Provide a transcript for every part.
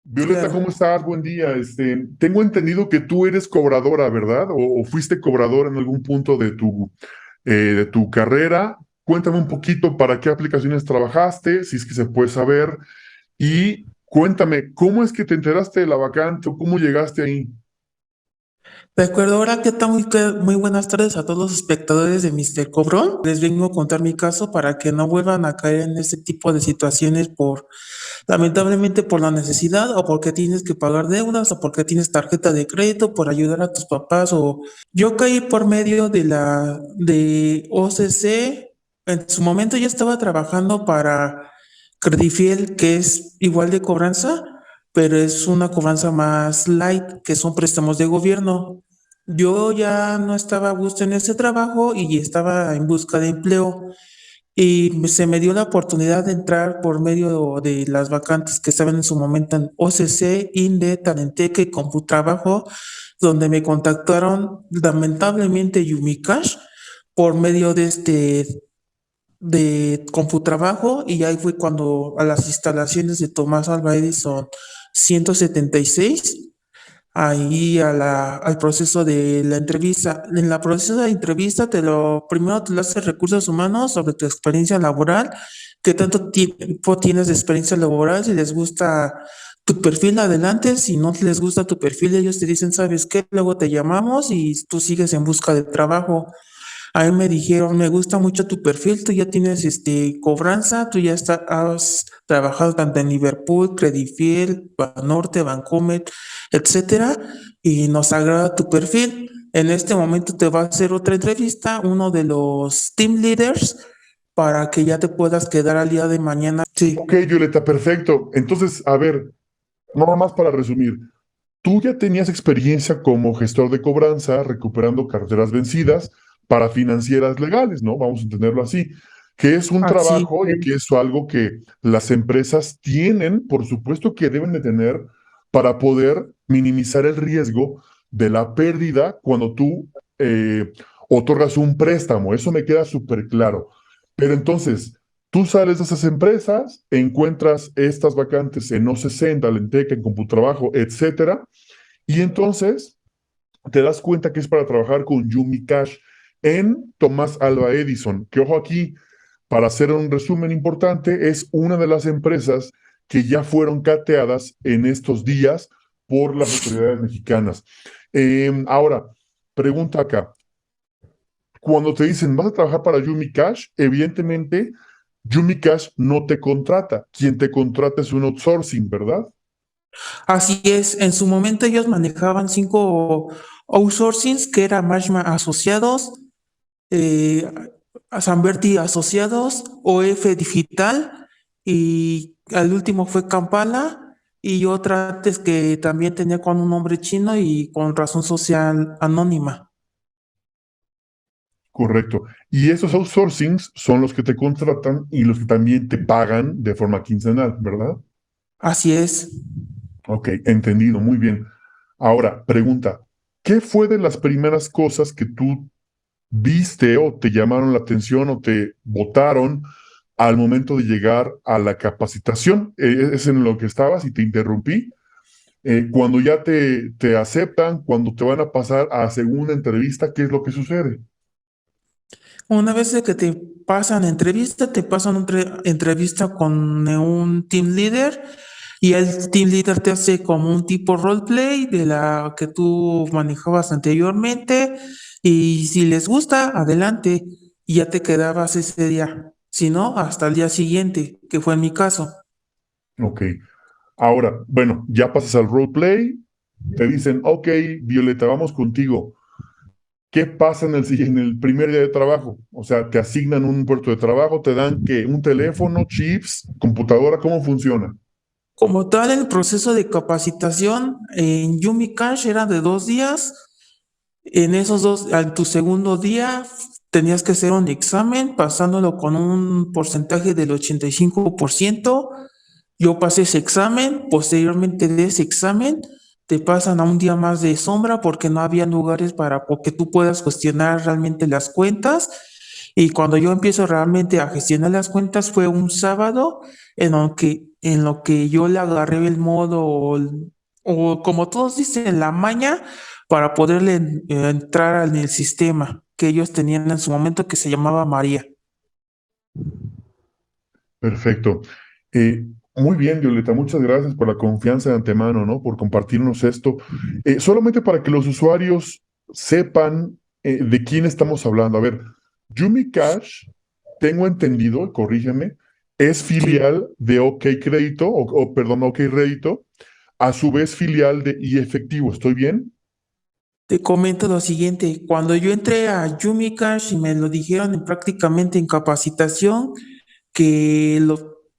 Violeta, Claro. ¿cómo estás? Buen día. Tengo entendido que tú eres cobradora, ¿verdad? O fuiste cobradora en algún punto de tu carrera. Cuéntame un poquito para qué aplicaciones trabajaste, si es que se puede saber, y cuéntame, ¿cómo es que te enteraste de la vacante o cómo llegaste ahí? De acuerdo, ahora que tal muy buenas tardes a todos los espectadores de Mister Cobrón. Les vengo a contar mi caso para que no vuelvan a caer en este tipo de situaciones lamentablemente por la necesidad o porque tienes que pagar deudas o porque tienes tarjeta de crédito por ayudar a tus papás o yo caí por medio de OCC. En su momento yo estaba trabajando para Credifiel, que es igual de cobranza, pero es una cobranza más light, que son préstamos de gobierno. Yo ya no estaba a gusto en ese trabajo y estaba en busca de empleo y se me dio la oportunidad de entrar por medio de las vacantes que estaban en su momento en OCC, INDE, Talenteca y Computrabajo, donde me contactaron lamentablemente Yumicash por medio de Computrabajo y ahí fue cuando a las instalaciones de Tomás Alva Edison 176 ahí al proceso de la entrevista. En la proceso de entrevista primero te lo hace recursos humanos sobre tu experiencia laboral, qué tanto tiempo tienes de experiencia laboral, si les gusta tu perfil adelante, si no les gusta tu perfil, ellos te dicen, ¿sabes qué? Luego te llamamos y tú sigues en busca de trabajo. A mí me dijeron, me gusta mucho tu perfil, tú ya tienes cobranza, tú ya has trabajado tanto en Liverpool, Credifiel, Banorte, Bancomer, etcétera, y nos agrada tu perfil. En este momento te va a hacer otra entrevista, uno de los team leaders, para que ya te puedas quedar al día de mañana. Sí. Ok, Violeta, perfecto. Entonces, a ver, nada más para resumir. Tú ya tenías experiencia como gestor de cobranza, recuperando carteras vencidas para financieras legales, ¿no? Vamos a entenderlo así, que es un Así trabajo y que es algo que las empresas tienen, por supuesto que deben de tener para poder minimizar el riesgo de la pérdida cuando tú otorgas un préstamo. Eso me queda súper claro. Pero entonces, tú sales de esas empresas, encuentras estas vacantes en O60, en Talenteca, en Computrabajo, etcétera, y entonces te das cuenta que es para trabajar con Yumi Cash en Tomás Alva Edison, que ojo aquí, para hacer un resumen importante, es una de las empresas que ya fueron cateadas en estos días por las autoridades mexicanas. Ahora, pregunta acá, cuando te dicen vas a trabajar para Yumi Cash, evidentemente Yumi Cash no te contrata, quien te contrata es un outsourcing, ¿verdad? Así es, en su momento ellos manejaban 5 outsourcings que eran Marshma Asociados, eh, a Sanberti Asociados, OF Digital y al último fue Kampala y otra antes que también tenía con un nombre chino y con razón social anónima. Correcto. Y esos outsourcings son los que te contratan y los que también te pagan de forma quincenal, ¿verdad? Así es. Ok, entendido, muy bien. Ahora, pregunta, ¿qué fue de las primeras cosas que tú viste o te llamaron la atención o te votaron al momento de llegar a la capacitación? Es en lo que estabas y te interrumpí. Cuando ya te aceptan, cuando te van a pasar a segunda entrevista, ¿qué es lo que sucede? Una vez de que te pasan entrevista, te pasan una entrevista con un team leader y el team leader te hace como un tipo roleplay de la que tú manejabas anteriormente y si les gusta, adelante y ya te quedabas ese día. Si no, hasta el día siguiente, que fue en mi caso. Ok. Ahora, bueno, ya pasas al roleplay, te dicen, ok, Violeta, vamos contigo. ¿Qué pasa en el primer día de trabajo? O sea, te asignan un puerto de trabajo, te dan que un teléfono, chips, computadora, ¿cómo funciona? Como tal, el proceso de capacitación en Yumi Cash era de 2 días. En esos dos, en tu segundo día, tenías que hacer un examen, pasándolo con un porcentaje del 85%. Yo pasé ese examen, posteriormente de ese examen, te pasan a un día más de sombra porque no había lugares para que tú puedas cuestionar realmente las cuentas. Y cuando yo empiezo realmente a gestionar las cuentas fue un sábado en lo que yo le agarré el modo o como todos dicen, la maña para poderle entrar en el sistema que ellos tenían en su momento que se llamaba María. Perfecto. Eh, Muy bien, Violeta, muchas gracias por la confianza de antemano, ¿no? Por compartirnos esto. Solamente para que los usuarios sepan de quién estamos hablando. A ver, Yumi Cash, tengo entendido, corrígeme, es Sí. filial de OK Crédito, perdón, OK Rédito, a su vez filial de iEfectivo, ¿estoy bien? Te comento lo siguiente, cuando yo entré a Yumi Cash y me lo dijeron prácticamente en capacitación, que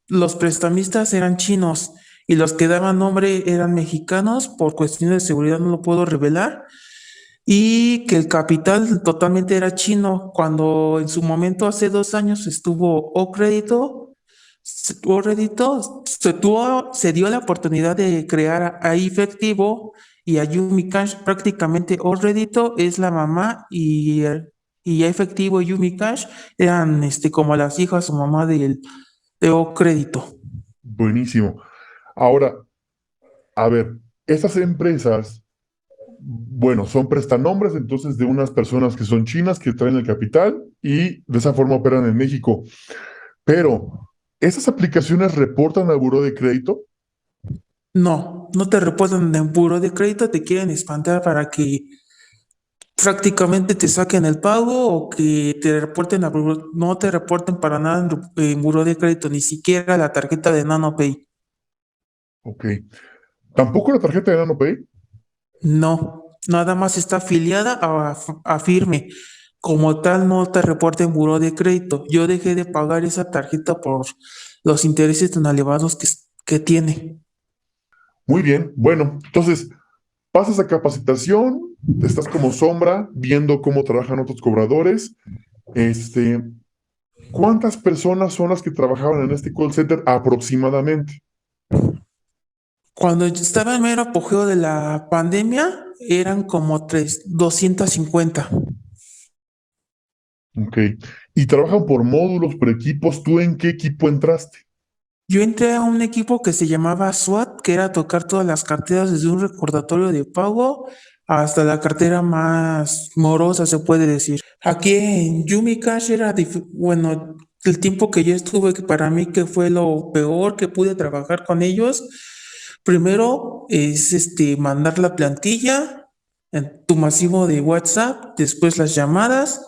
los prestamistas eran chinos y los que daban nombre eran mexicanos, por cuestiones de seguridad no lo puedo revelar, y que el capital totalmente era chino, cuando en su momento hace 2 años estuvo O Crédito, se dio la oportunidad de crear a efectivo y a Yumi Cash, prácticamente O Crédito es la mamá y a efectivo y Yumi Cash eran como las hijas o mamá de O Crédito. Buenísimo. Ahora, a ver, estas empresas, bueno, son prestanombres entonces de unas personas que son chinas que traen el capital y de esa forma operan en México. Pero, ¿esas aplicaciones reportan al buró de crédito? No, no te reportan en buro de crédito, te quieren espantar para que prácticamente te saquen el pago o que te reporten no te reporten para nada en buro de crédito, ni siquiera la tarjeta de NanoPay. Ok. ¿Tampoco la tarjeta de NanoPay? No, nada más está afiliada a Firme. Como tal, no te reporta en buró de crédito. Yo dejé de pagar esa tarjeta por los intereses tan elevados que tiene. Muy bien. Bueno, entonces, pasas a capacitación, estás como sombra, viendo cómo trabajan otros cobradores. Este, ¿Cuántas personas son las que trabajaban en este call center aproximadamente? Cuando yo estaba en mero apogeo de la pandemia, eran como 250. Ok. ¿Y trabajan por módulos, por equipos? ¿Tú en qué equipo entraste? Yo entré a un equipo que se llamaba SWAT, que era tocar todas las carteras desde un recordatorio de pago hasta la cartera más morosa, se puede decir. Aquí en Yumi Cash bueno, el tiempo que yo estuve, que para mí que fue lo peor que pude trabajar con ellos. Primero es mandar la plantilla en tu masivo de WhatsApp, después las llamadas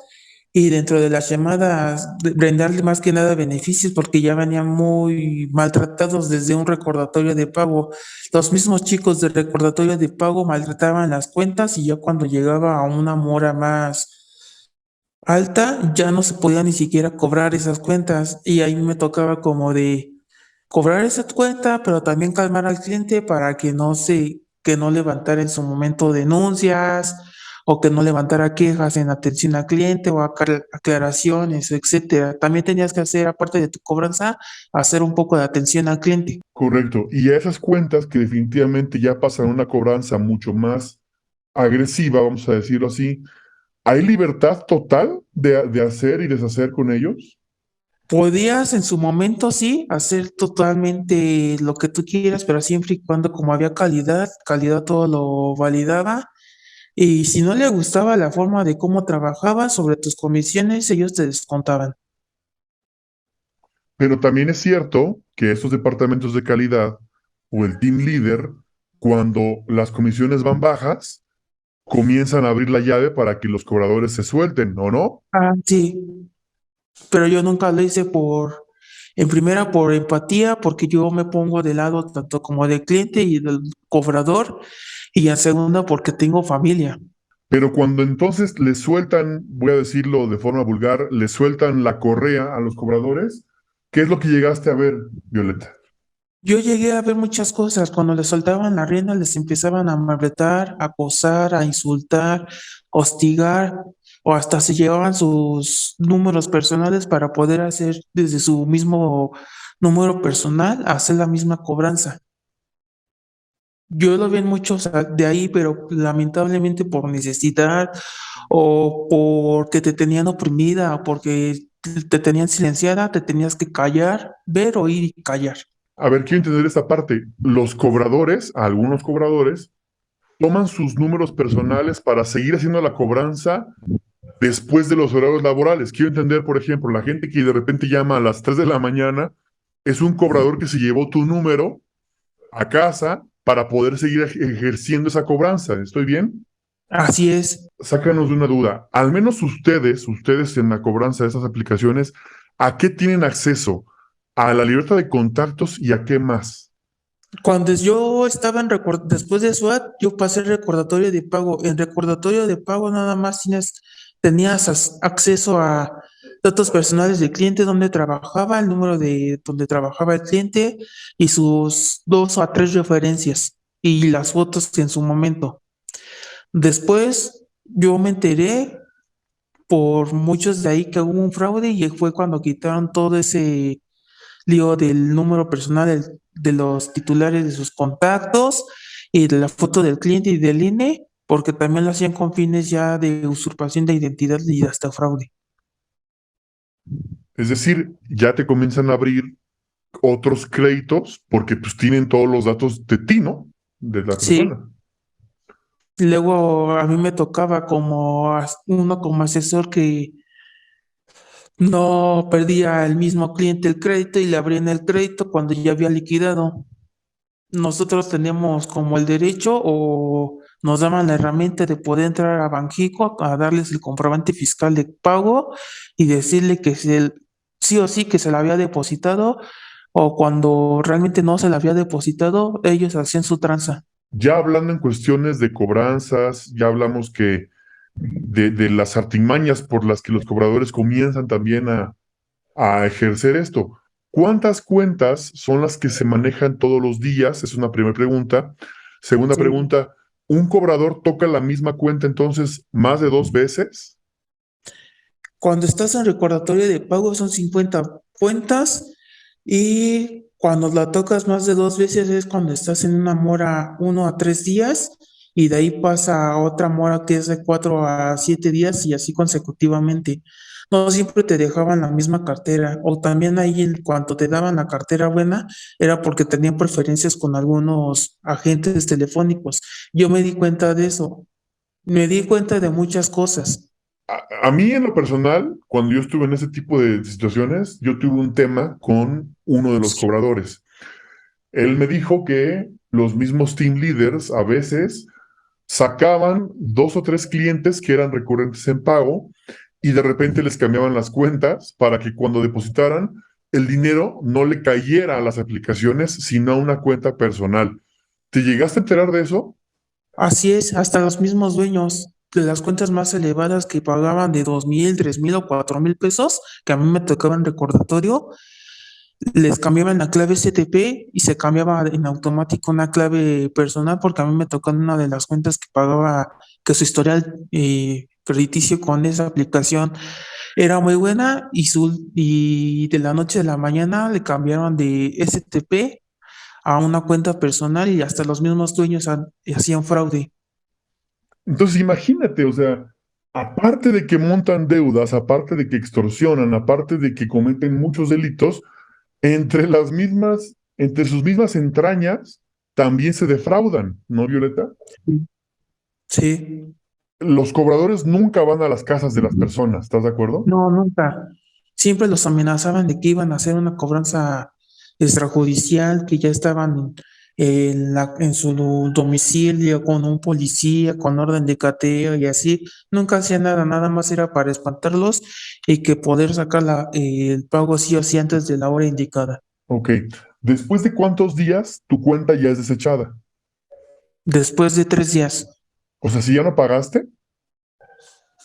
y dentro de las llamadas brindarle más que nada beneficios porque ya venían muy maltratados desde un recordatorio de pago. Los mismos chicos del recordatorio de pago maltrataban las cuentas y ya cuando llegaba a una mora más alta, ya no se podía ni siquiera cobrar esas cuentas y ahí me tocaba como de cobrar esa cuenta, pero también calmar al cliente para que no levantara en su momento denuncias o que no levantara quejas en atención al cliente o aclaraciones, etcétera. También tenías que hacer, aparte de tu cobranza, hacer un poco de atención al cliente. Correcto. Y a esas cuentas que definitivamente ya pasan una cobranza mucho más agresiva, vamos a decirlo así, ¿hay libertad total de hacer y deshacer con ellos? Podías en su momento sí hacer totalmente lo que tú quieras, pero siempre y cuando como había calidad todo lo validaba. Y si no le gustaba la forma de cómo trabajaba sobre tus comisiones, ellos te descontaban. Pero también es cierto que estos departamentos de calidad o el team leader, cuando las comisiones van bajas, comienzan a abrir la llave para que los cobradores se suelten, ¿o no? Ah, sí, pero yo nunca lo hice en primera por empatía, porque yo me pongo de lado tanto como del cliente y del cobrador, y en segunda porque tengo familia. Pero cuando entonces le sueltan, voy a decirlo de forma vulgar, le sueltan la correa a los cobradores, ¿qué es lo que llegaste a ver, Violeta? Yo llegué a ver muchas cosas. Cuando les soltaban la rienda, les empezaban a maltratar, a acosar, a insultar, hostigar, o hasta se llevaban sus números personales para poder hacer desde su mismo número personal, hacer la misma cobranza. Yo lo vi en muchos de ahí, pero lamentablemente por necesidad o porque te tenían oprimida o porque te tenían silenciada, te tenías que callar, ver, oír y callar. A ver, quiero entender esta parte. Los cobradores, algunos cobradores, toman sus números personales para seguir haciendo la cobranza después de los horarios laborales. Quiero entender, por ejemplo, la gente que de repente llama a las 3 de la mañana es un cobrador que se llevó tu número a casa para poder seguir ejerciendo esa cobranza. ¿Estoy bien? Así es. Sácanos de una duda. Al menos ustedes en la cobranza de esas aplicaciones, ¿a qué tienen acceso? A la libertad de contactos y a qué más. Cuando yo estaba después de SWAT, yo pasé el recordatorio de pago. En recordatorio de pago nada más tenías acceso a datos personales del cliente, donde trabajaba, el número de donde trabajaba el cliente y sus dos o tres referencias y las fotos en su momento. Después yo me enteré por muchos de ahí que hubo un fraude y fue cuando quitaron todo ese lío del número personal de los titulares de sus contactos y de la foto del cliente y del INE, porque también lo hacían con fines ya de usurpación de identidad y hasta fraude. Es decir, ya te comienzan a abrir otros créditos porque pues tienen todos los datos de ti, ¿no? De la Sí, persona. luego a mí me tocaba uno como asesor que no perdía el mismo cliente el crédito y le abrían el crédito cuando ya había liquidado. Nosotros teníamos como el derecho o nos daban la herramienta de poder entrar a Banxico a darles el comprobante fiscal de pago y decirle que sí o sí que se le había depositado o cuando realmente no se le había depositado, ellos hacían su tranza. Ya hablando en cuestiones de cobranzas, ya hablamos que de las artimañas por las que los cobradores comienzan también a ejercer esto. ¿Cuántas cuentas son las que se manejan todos los días? Es una primera pregunta. Segunda Sí. pregunta, ¿un cobrador toca la misma cuenta entonces más de 2 veces? Cuando estás en recordatorio de pago son 50 cuentas y cuando la tocas más de dos veces es cuando estás en una mora 1 a 3 días y de ahí pasa a otra mora que es de 4 a 7 días y así consecutivamente. No siempre te dejaban la misma cartera o también ahí en cuanto te daban la cartera buena era porque tenían preferencias con algunos agentes telefónicos. Yo me di cuenta de eso, me di cuenta de muchas cosas. A mí en lo personal, cuando yo estuve en ese tipo de situaciones, yo tuve un tema con uno de los cobradores. Él me dijo que los mismos team leaders a veces sacaban 2 o 3 clientes que eran recurrentes en pago y de repente les cambiaban las cuentas para que cuando depositaran el dinero no le cayera a las aplicaciones, sino a una cuenta personal. ¿Te llegaste a enterar de eso? Así es, hasta los mismos dueños de las cuentas más elevadas que pagaban de 2,000, 3,000 o 4,000 pesos, que a mí me tocaban recordatorio, les cambiaban la clave STP y se cambiaba en automático una clave personal porque a mí me tocó en una de las cuentas que pagaba, que su historial crediticio con esa aplicación era muy buena y de la noche a la mañana le cambiaron de STP a una cuenta personal y hasta los mismos dueños hacían fraude. Entonces imagínate, o sea, aparte de que montan deudas, aparte de que extorsionan, aparte de que cometen muchos delitos, entre sus mismas entrañas, también se defraudan, ¿no, Violeta? Sí, Los cobradores nunca van a las casas de las personas, ¿estás de acuerdo? no, nunca. Siempre los amenazaban de que iban a hacer una cobranza extrajudicial, que ya estaban en su domicilio con un policía, con orden de cateo y así. Nunca hacían nada, nada más era para espantarlos y que poder sacar el pago sí o sí antes de la hora indicada. Ok. ¿Después de cuántos días tu cuenta ya es desechada? Después de 3 días. O sea, si ya no pagaste,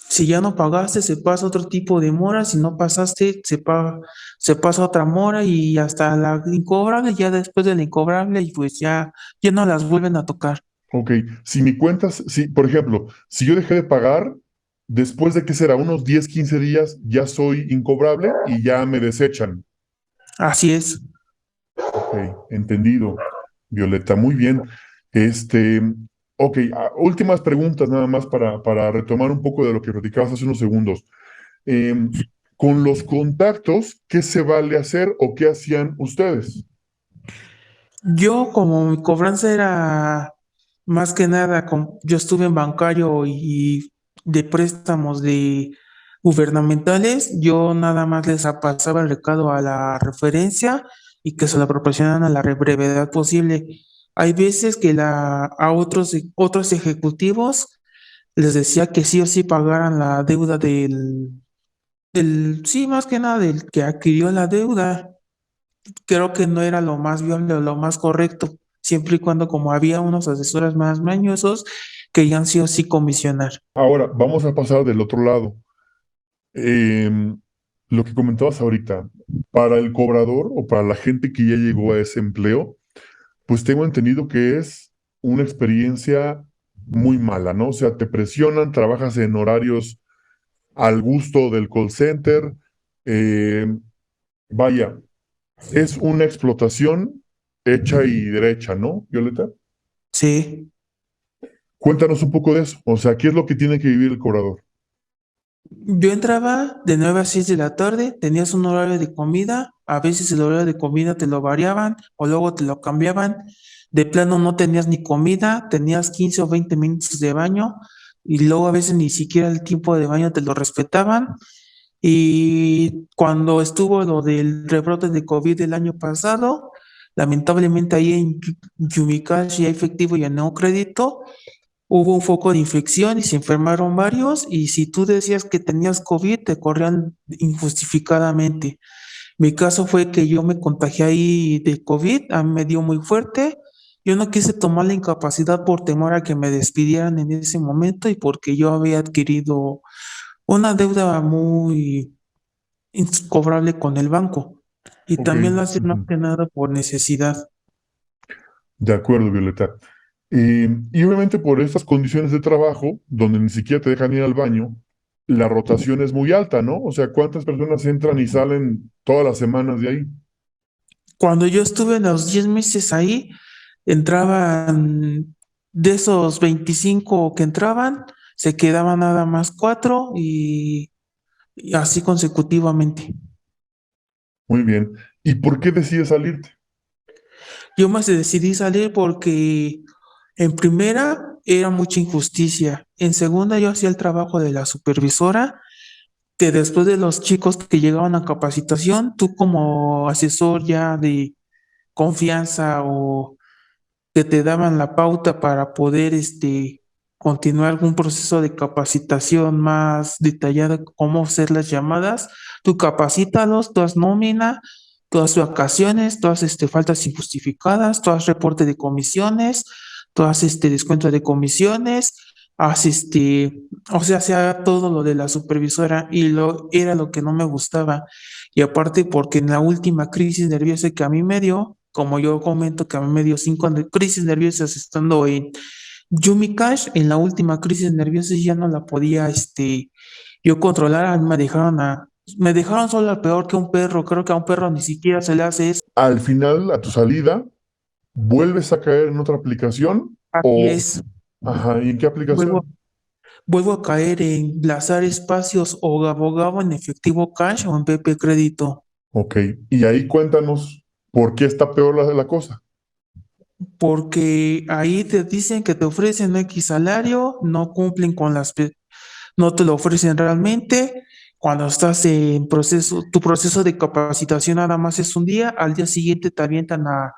Si ya no pagaste, se pasa otro tipo de mora. Si no pasaste, se pasa otra mora y hasta la incobrable, ya después de la incobrable, y pues ya no las vuelven a tocar. ok. Si mi cuenta, si, por ejemplo, si yo dejé de pagar, después de que será unos 10, 15 días, ya soy incobrable y ya me desechan. Así es. Ok, entendido. Violeta, muy bien. Este, ok, últimas preguntas nada más para retomar un poco de lo que platicabas hace unos segundos. Em, con los contactos, ¿qué se vale hacer o qué hacían ustedes? Yo, como mi cobranza era más que nada, yo estuve en bancario y de préstamos de gubernamentales, yo nada más les pasaba el recado a la referencia y que se la proporcionaran a la brevedad posible. Hay veces que a otros ejecutivos les decía que sí o sí pagaran la deuda sí, más que nada del que adquirió la deuda. Creo que no era lo más viable o lo más correcto, siempre y cuando como había unos asesores más mañosos que ya han sido sí comisionar. Ahora, vamos a pasar del otro lado. Em, lo que comentabas ahorita, para el cobrador o para la gente que ya llegó a ese empleo, pues tengo entendido que es una experiencia muy mala, ¿no? O sea, te presionan, trabajas en horarios al gusto del call center. eh, vaya, es una explotación hecha y derecha, ¿no, Violeta? Sí, Cuéntanos un poco de eso. O sea, ¿qué es lo que tiene que vivir el cobrador? yo entraba de 9 a 6 de la tarde, tenías un horario de comida, a veces el horario de comida te lo variaban o luego te lo cambiaban, de plano no tenías ni comida, tenías 15 o 20 minutos de baño y luego a veces ni siquiera el tiempo de baño te lo respetaban. Y cuando estuvo lo del rebrote de COVID el año pasado, lamentablemente ahí en Yumicash y efectivo y en no crédito, hubo un foco de infección y se enfermaron varios y si tú decías que tenías COVID, te corrían injustificadamente. Mi caso fue que yo me contagié ahí de COVID, a mí me dio muy fuerte. Yo no quise tomar la incapacidad por temor a que me despidieran en ese momento y porque yo había adquirido una deuda muy incobrable con el banco. Y Ok. también lo hacía más Ujú. que nada por necesidad. De acuerdo, Violeta. Y obviamente por estas condiciones de trabajo, donde ni siquiera te dejan ir al baño, la rotación es muy alta, ¿no? O sea, ¿cuántas personas entran y salen todas las semanas de ahí? Cuando yo estuve en los 10 meses ahí, entraban de esos 25 que entraban, se quedaban nada más 4 y así consecutivamente. Muy bien. ¿Y por qué decides salirte? Yo más decidí salir porque en primera era mucha injusticia, en segunda yo hacía el trabajo de la supervisora que después de los chicos que llegaban a capacitación, tú como asesor ya de confianza o que te daban la pauta para poder continuar algún proceso de capacitación más detallado, cómo hacer las llamadas, tú capacítalos, tú haz nómina, tú haz vacaciones, tú haz faltas injustificadas, tú haz reporte de comisiones, tú haz descuento de comisiones, haz o sea, se haga todo lo de la supervisora y era lo que no me gustaba. Y aparte porque en la última crisis nerviosa que a mí me dio, como yo comento que a mí me dio crisis nerviosas estando en Yumi Cash, en la última crisis nerviosa ya no la podía yo controlar, me dejaron solo peor que un perro, creo que a un perro ni siquiera se le hace eso. Al final, a tu salida, ¿vuelves a caer en otra aplicación? Así O, es, ajá, ¿y en qué vuelvo, aplicación? vuelvo a caer en Blazar Espacios o Gabo Gabo en efectivo cash o en Pepe Crédito. Ok, y ahí cuéntanos por qué está peor la cosa. Porque ahí te dicen que te ofrecen X salario, no cumplen con no te lo ofrecen realmente. Cuando estás en proceso, tu proceso de capacitación nada más es un día, al día siguiente te avientan a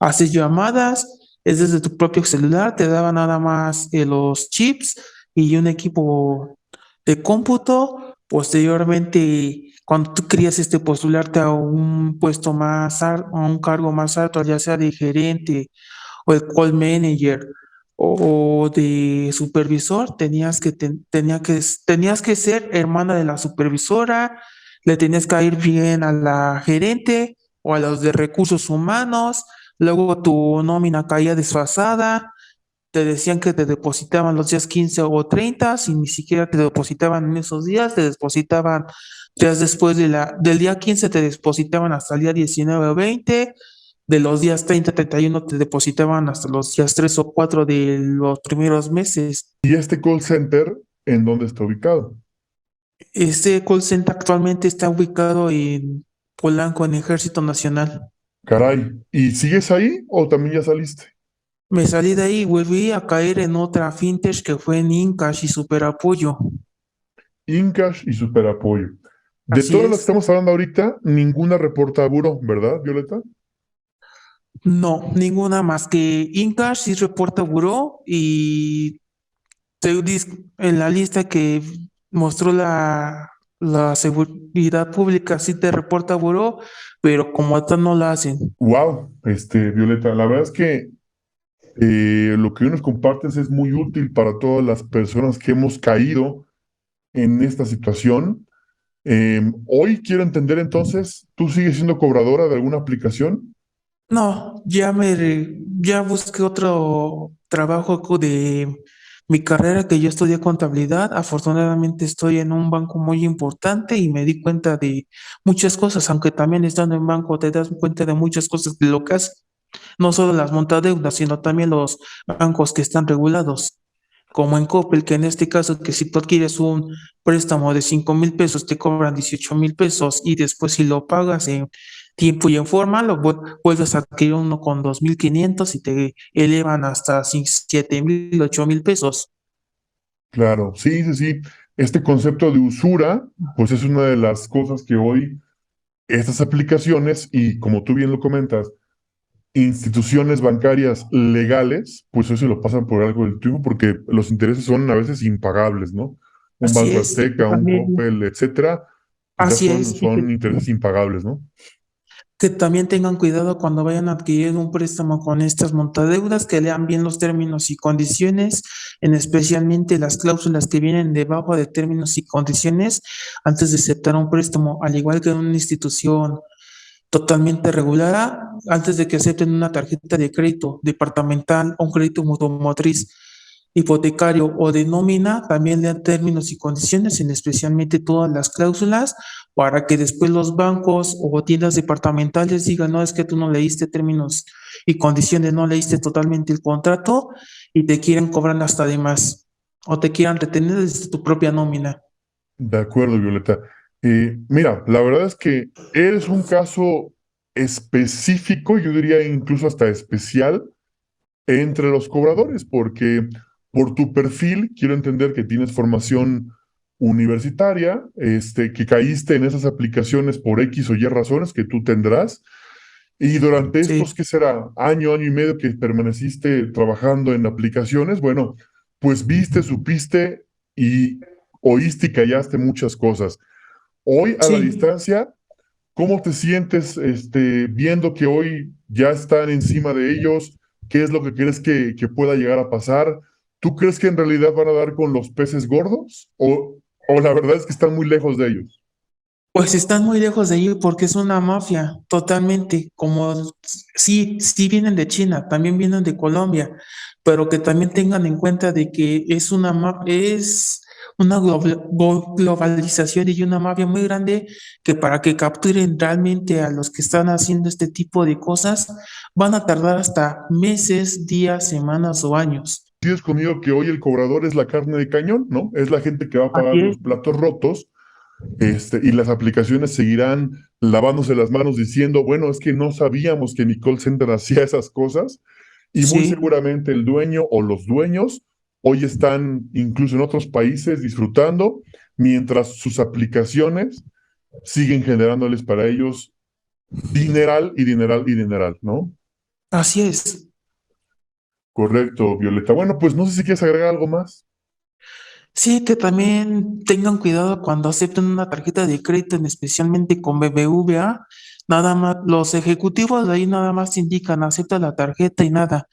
hacer llamadas, es desde tu propio celular, te daban nada más los chips y un equipo de cómputo. Posteriormente, cuando tú querías postularte a un puesto a un cargo más alto, ya sea de gerente o el call manager o de supervisor, tenías que ser hermana de la supervisora, le tenías que ir bien a la gerente o a los de recursos humanos, luego tu nómina caía desfasada, te decían que te depositaban los días 15 o 30, si ni siquiera te depositaban en esos días, te depositaban días después del día 15, te depositaban hasta el día 19 o 20, de los días 30, 31 te depositaban hasta los días 3 o 4 de los primeros meses. ¿Y este call center en dónde está ubicado? Este call center actualmente está ubicado en Polanco, en Ejército Nacional. Caray, ¿y sigues ahí o también ya saliste? Me salí de ahí y volví a caer en otra fintech que fue en Incash y Superapoyo. Incash y Superapoyo. De Así todas las que es. estamos hablando ahorita, ninguna reporta a buró, ¿verdad, Violeta? No, ninguna más que Incash sí reporta buró y en la lista que mostró la seguridad pública sí te reporta buró, pero como tal no la hacen. Wow, Violeta, la verdad es que lo que hoy nos compartes es muy útil para todas las personas que hemos caído en esta situación. Hoy quiero entender entonces, ¿tú sigues siendo cobradora de alguna aplicación? No, ya busqué otro trabajo de mi carrera que yo estudié contabilidad. Afortunadamente estoy en un banco muy importante y me di cuenta de muchas cosas, aunque también estando en banco te das cuenta de muchas cosas de lo que hace. No solo las montadeudas, sino también los bancos que están regulados, como en Coppel, que en este caso, que si tú adquieres un préstamo de 5,000 pesos, te cobran 18,000 pesos y después si lo pagas en tiempo y en forma, vuelves a adquirir uno con 2,500 y te elevan hasta 7,000, 8,000 pesos. Claro, sí, sí, sí. Este concepto de usura, pues es una de las cosas que hoy estas aplicaciones y como tú bien lo comentas, instituciones bancarias legales, pues eso lo pasan por algo del tubo porque los intereses son a veces impagables, ¿no? Un Así Banco es, y que Azteca, un también, Coppel, etcétera, quizás así son, es, y son intereses impagables, ¿no? que también tengan cuidado cuando vayan a adquirir un préstamo con estas montadeudas, que lean bien los términos y condiciones, en especialmente las cláusulas que vienen debajo de términos y condiciones antes de aceptar un préstamo, al igual que en una institución totalmente regulada, antes de que acepten una tarjeta de crédito departamental o un crédito automotriz, hipotecario o de nómina, también lean términos y condiciones, en especialmente todas las cláusulas, para que después los bancos o tiendas departamentales digan, no, es que tú no leíste términos y condiciones, no leíste totalmente el contrato y te quieren cobrar hasta de más o te quieran retener desde tu propia nómina. De acuerdo, Violeta. Mira, la verdad es que eres un caso específico, yo diría incluso hasta especial, entre los cobradores, porque por tu perfil quiero entender que tienes formación universitaria, que caíste en esas aplicaciones por X o Y razones que tú tendrás, y durante estos, Sí, ¿qué será? Año y medio que permaneciste trabajando en aplicaciones, bueno, pues viste, supiste y oíste y callaste muchas cosas. Hoy a la sí. distancia, ¿cómo te sientes viendo que hoy ya están encima de ellos? ¿Qué es lo que crees que pueda llegar a pasar? ¿Tú crees que en realidad van a dar con los peces gordos? ¿O la verdad es que están muy lejos de ellos? Pues están muy lejos de ahí porque es una mafia, totalmente, como sí, sí vienen de China, también vienen de Colombia, pero que también tengan en cuenta de que es una globalización y una mafia muy grande que para que capturen realmente a los que están haciendo este tipo de cosas van a tardar hasta meses, días, semanas o años. Tienes conmigo que hoy el cobrador es la carne de cañón, ¿no? Es la gente que va a pagar Así es, los platos rotos, y las aplicaciones seguirán lavándose las manos diciendo, bueno, es que no sabíamos que mi call center hacía esas cosas, y muy sí. seguramente el dueño o los dueños hoy están incluso en otros países disfrutando, mientras sus aplicaciones siguen generándoles para ellos dineral y dineral y dineral, ¿no? Así es. Correcto, Violeta. Bueno, pues no sé si quieres agregar algo más. Sí, que también tengan cuidado cuando acepten una tarjeta de crédito, especialmente con BBVA. Nada más, los ejecutivos de ahí nada más indican acepta la tarjeta y nada,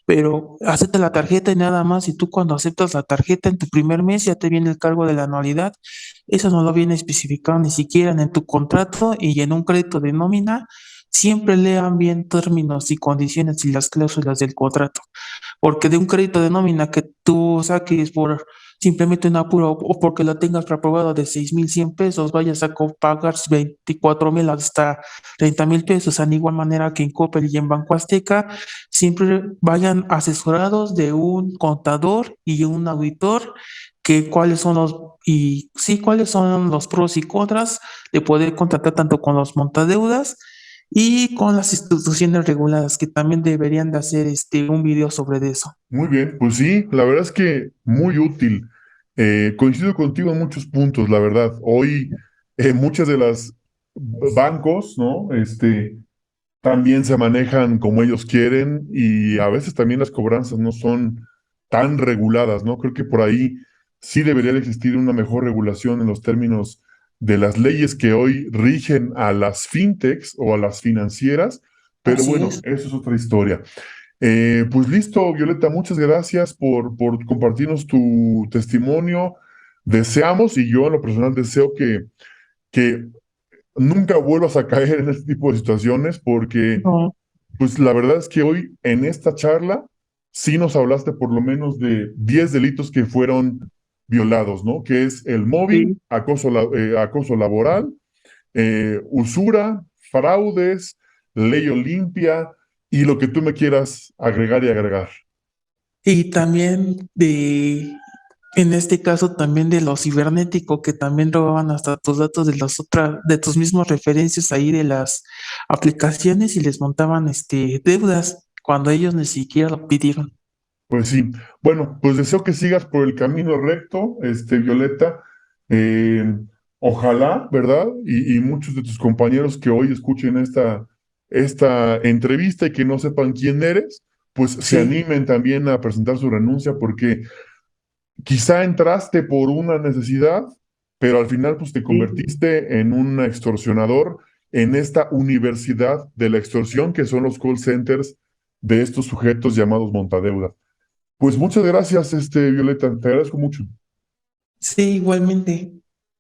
pero acepta la tarjeta y nada más. Y tú cuando aceptas la tarjeta en tu primer mes ya te viene el cargo de la anualidad. Eso no lo viene especificado ni siquiera en tu contrato y en un crédito de nómina. Siempre lean bien términos y condiciones y las cláusulas del contrato, porque de un crédito de nómina que tú saques por simplemente un apuro o porque lo tengas reprobado de 6,100 pesos, vayas a pagar 24,000 hasta 30,000 pesos. De igual manera que en Coppel y en Banco Azteca, siempre vayan asesorados de un contador y un auditor, que cuáles son los, y sí, cuáles son los pros y contras de poder contratar tanto con los montadeudas y con las instituciones reguladas, que también deberían de hacer un video sobre eso. Muy bien, pues sí, la verdad es que muy útil. Coincido contigo en muchos puntos, la verdad. Hoy muchas de las bancos, ¿no? También se manejan como ellos quieren y a veces también las cobranzas no son tan reguladas, ¿no? Creo que por ahí sí debería de existir una mejor regulación en los términos de las leyes que hoy rigen a las fintechs o a las financieras, pero Así bueno, es. eso es otra historia. Pues listo, Violeta, muchas gracias por compartirnos tu testimonio. Deseamos, y yo en lo personal deseo que nunca vuelvas a caer en este tipo de situaciones, porque No, pues la verdad es que hoy en esta charla sí nos hablaste por lo menos de 10 delitos que fueron violados, ¿no? Que es el mobbing, sí. acoso laboral, usura, fraudes, ley Olimpia y lo que tú me quieras agregar y agregar. Y también en este caso también de lo cibernético, que también robaban hasta tus datos de de tus mismos referencias ahí de las aplicaciones, y les montaban deudas cuando ellos ni siquiera lo pidieron. Pues sí, bueno, pues deseo que sigas por el camino recto, Violeta. Eh, Ojalá, ¿verdad? Y muchos de tus compañeros que hoy escuchen esta entrevista y que no sepan quién eres, pues se Sí, animen también a presentar su renuncia porque quizá entraste por una necesidad, pero al final pues te sí. convertiste en un extorsionador en esta universidad de la extorsión que son los call centers de estos sujetos llamados montadeudas. Pues muchas gracias, Violeta, te agradezco mucho. Sí, igualmente.